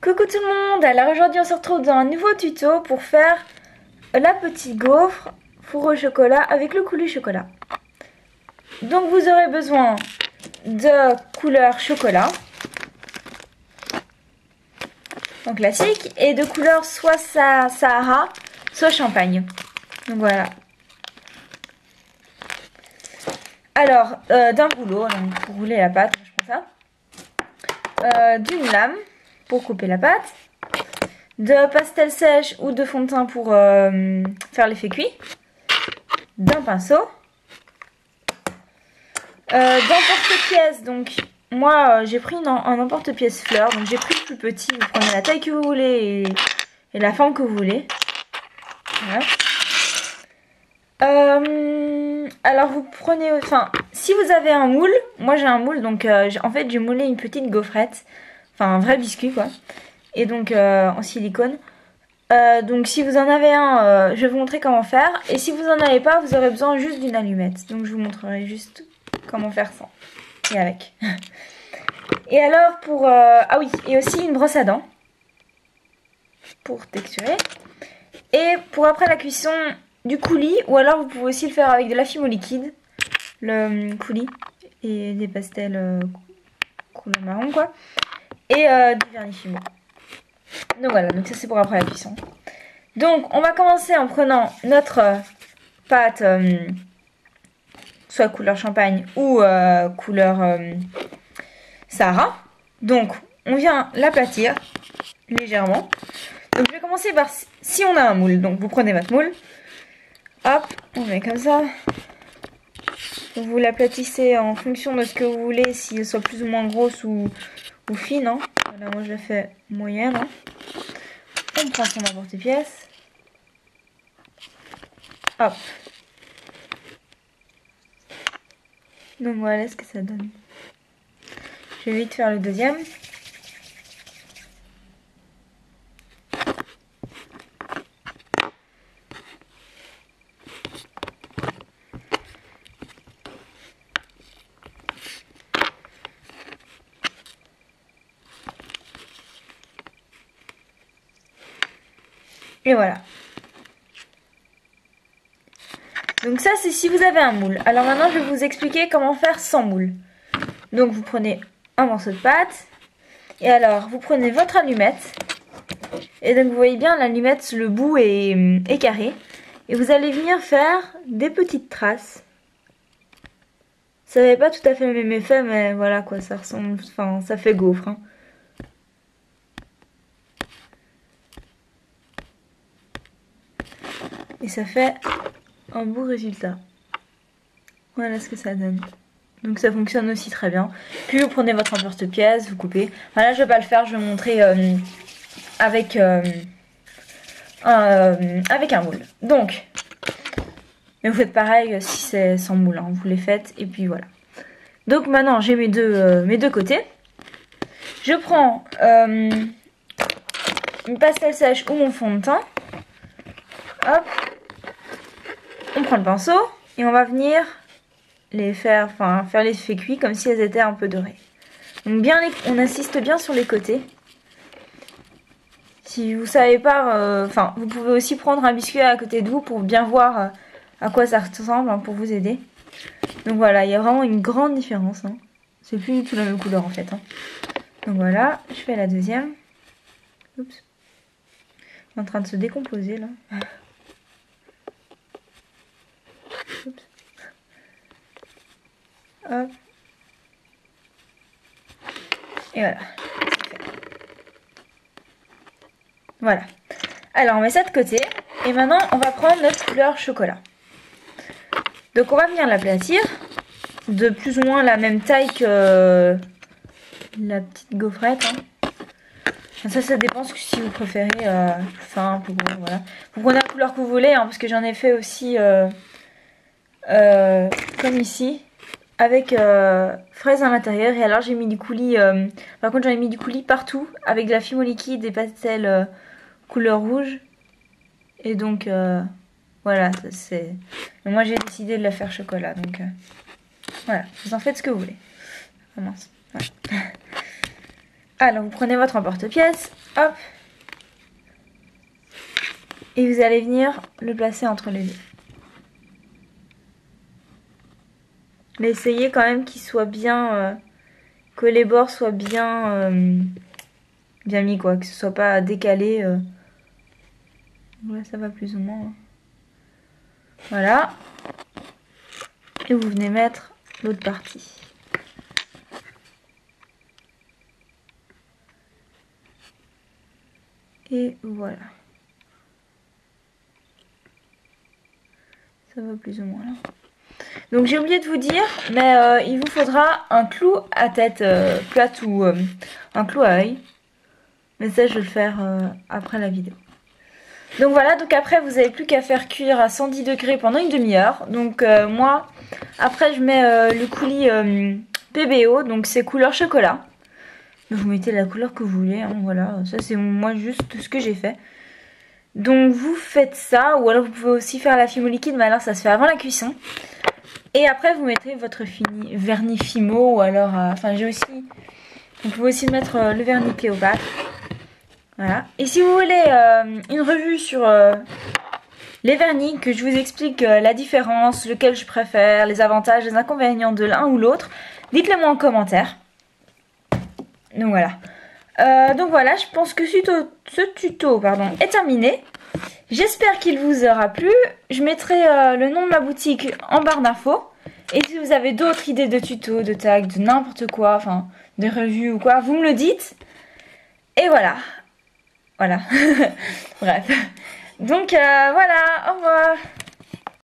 Coucou tout le monde, alors aujourd'hui on se retrouve dans un nouveau tuto pour faire la petite gaufre four au chocolat avec le coulis chocolat. Donc vous aurez besoin de couleur chocolat, en classique, et de couleur soit Sahara, soit champagne. Donc voilà. Alors, d'un rouleau, donc pour rouler la pâte, je prends ça. D'une lame pour couper la pâte, de pastel sèche ou de fond de teint pour faire l'effet cuit, d'un pinceau, d'un porte-pièce. Donc moi j'ai pris un emporte-pièce fleur, donc j'ai pris le plus petit. Vous prenez la taille que vous voulez et la forme que vous voulez. Voilà. Alors vous prenez, enfin si vous avez un moule, moi j'ai un moule, donc en fait j'ai moulé une petite gaufrette, enfin un vrai biscuit quoi, et donc en silicone. Donc si vous en avez un, je vais vous montrer comment faire, et si vous en avez pas, vous aurez besoin juste d'une allumette, donc je vous montrerai juste comment faire sans et avec. Et alors pour ah oui, et aussi une brosse à dents pour texturer, et pour après la cuisson du coulis, ou alors vous pouvez aussi le faire avec de la fimo liquide, le coulis, et des pastels couleur marron quoi, et du vernis fumé. Donc voilà, donc ça c'est pour après la cuisson. Donc on va commencer en prenant notre pâte soit couleur champagne ou couleur Sahara. Donc on vient l'aplatir légèrement. Donc je vais commencer par si on a un moule, donc vous prenez votre moule. Hop, on met comme ça. Vous l'aplatissez en fonction de ce que vous voulez, si elle soit plus ou moins grosse ou fine. Hein. Voilà, moi je la fais moyenne. Hein. On prend son emporte-pièce. Hop. Donc voilà ce que ça donne. Je vais vite faire le deuxième. Et voilà. Donc ça c'est si vous avez un moule. Alors maintenant je vais vous expliquer comment faire sans moule. Donc vous prenez un morceau de pâte. Et alors vous prenez votre allumette. Et donc vous voyez bien l'allumette, le bout est carré. Et vous allez venir faire des petites traces. Ça n'avait pas tout à fait le même effet, mais voilà quoi, ça ressemble, enfin ça fait gaufre. Hein. Et ça fait un beau résultat. Voilà ce que ça donne. Donc ça fonctionne aussi très bien. Puis vous prenez votre emporte-pièce, vous coupez. Voilà, je vais pas le faire, je vais vous montrer avec un moule. Donc, mais vous faites pareil si c'est sans moule, hein, vous les faites et puis voilà. Donc maintenant j'ai mes deux côtés. Je prends une pastel sèche ou mon fond de teint. Hop. On prend le pinceau et on va venir les faire l'effet cuit comme si elles étaient un peu dorées. Donc bien on insiste bien sur les côtés. Si vous savez pas, vous pouvez aussi prendre un biscuit à côté de vous pour bien voir à quoi ça ressemble, hein, pour vous aider. Donc voilà, il y a vraiment une grande différence. Hein. C'est plus du tout la même couleur en fait. Hein. Donc voilà, je fais la deuxième. Oups. Elle est en train de se décomposer là. Oups. Hop. Et voilà. Voilà. Alors on met ça de côté. Et maintenant on va prendre notre couleur chocolat. Donc on va venir l'aplatir. De plus ou moins la même taille que la petite gaufrette. Hein. Ça dépend si vous préférez simple ou voilà. Vous prenez la couleur que vous voulez, hein, parce que j'en ai fait aussi comme ici, avec fraise à l'intérieur. Et alors j'ai mis du coulis, par contre j'en ai mis du coulis partout, avec de la fimo liquide et pastels couleur rouge. Et donc voilà, c'est. Moi j'ai décidé de la faire chocolat, donc voilà, vous en faites ce que vous voulez. Ah mince, voilà. Alors vous prenez votre emporte-pièce, hop, et vous allez venir le placer entre les deux. Mais essayez quand même qu'il soit bien, que les bords soient bien, bien mis quoi, que ce soit pas décalé. Ouais, ça va plus ou moins. Voilà. Et vous venez mettre l'autre partie. Et voilà. Ça va plus ou moins là. Donc j'ai oublié de vous dire, mais il vous faudra un clou à tête plate ou un clou à œil. Mais ça je vais le faire après la vidéo. Donc voilà, donc après vous n'avez plus qu'à faire cuire à 110 degrés pendant une demi-heure. Donc moi, après je mets le coulis PBO, donc c'est couleur chocolat. Vous mettez la couleur que vous voulez, hein, voilà, ça c'est moi juste ce que j'ai fait. Donc vous faites ça, ou alors vous pouvez aussi faire la fimo liquide, mais alors ça se fait avant la cuisson. Et après vous mettrez votre vernis Fimo, ou alors, enfin j'ai aussi, vous pouvez aussi mettre le vernis Cléopâtre. Voilà. Et si vous voulez une revue sur les vernis, que je vous explique la différence, lequel je préfère, les avantages, les inconvénients de l'un ou l'autre, dites-le moi en commentaire. Donc voilà. Je pense que ce tuto est terminé. J'espère qu'il vous aura plu. Je mettrai le nom de ma boutique en barre d'infos. Et si vous avez d'autres idées de tutos, de tags, de n'importe quoi, enfin de revues ou quoi, vous me le dites. Et voilà. Voilà. Bref. Donc voilà, au revoir.